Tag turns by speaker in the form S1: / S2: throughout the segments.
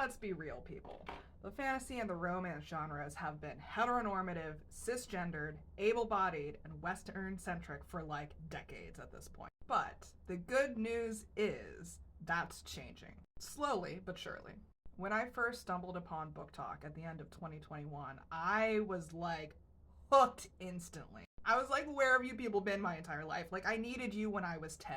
S1: let's be real, people. The fantasy and the romance genres have been heteronormative, cisgendered, able-bodied, and Western-centric for like decades at this point. But the good news is that's changing. Slowly, but surely. When I first stumbled upon Booktok at the end of 2021, I was like hooked instantly. I was like, where have you people been my entire life? Like, I needed you when I was 10.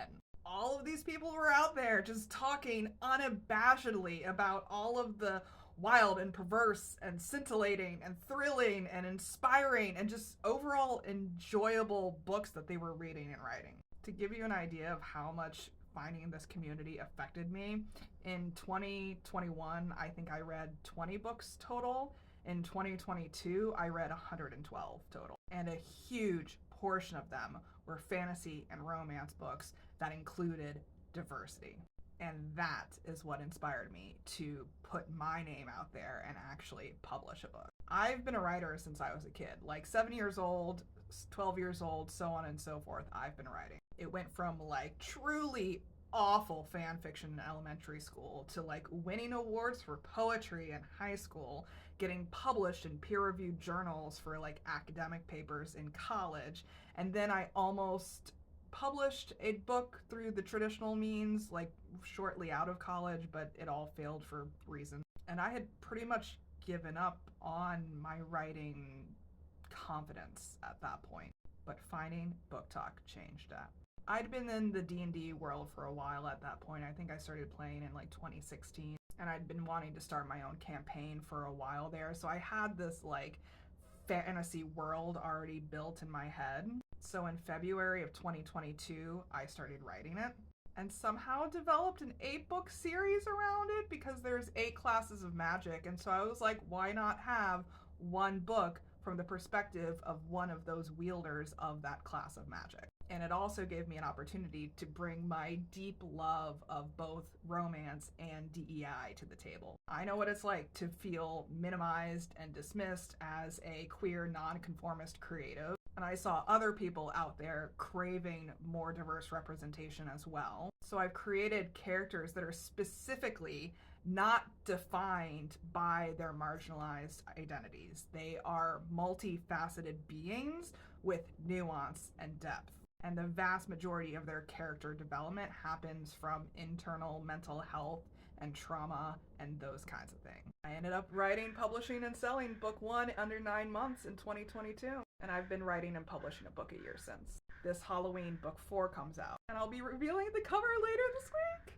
S1: All of these people were out there just talking unabashedly about all of the wild and perverse and scintillating and thrilling and inspiring and just overall enjoyable books that they were reading and writing. To give you an idea of how much finding this community affected me, in 2021, I think I read 20 books total. In 2022, I read 112 total. And a huge portion of them were fantasy and romance books that included diversity. And that is what inspired me to put my name out there and actually publish a book. I've been a writer since I was a kid, like 7 years old, 12 years old, so on and so forth. I've been writing. It went from like truly awful fan fiction in elementary school to like winning awards for poetry in high school, getting published in peer-reviewed journals for like academic papers in college, and then I almost published a book through the traditional means like shortly out of college, but it all failed for reasons. And I had pretty much given up on my writing confidence at that point, but finding Booktok changed that. I'd been in the D&D world for a while at that point. I think I started playing in like 2016, and I'd been wanting to start my own campaign for a while there, so I had this like fantasy world already built in my head. So in February of 2022, I started writing it and somehow developed an 8-book series around it because there's 8 classes of magic, and so I was like, why not have one book from the perspective of one of those wielders of that class of magic? And it also gave me an opportunity to bring my deep love of both romance and DEI to the table. I know what it's like to feel minimized and dismissed as a queer, nonconformist creative, and I saw other people out there craving more diverse representation as well. So I've created characters that are specifically not defined by their marginalized identities. They are multifaceted beings with nuance and depth. And the vast majority of their character development happens from internal mental health and trauma and those kinds of things. I ended up writing, publishing, and selling book 1 under 9 months in 2022. And I've been writing and publishing a book a year since. This Halloween, book 4 comes out. And I'll be revealing the cover later this week.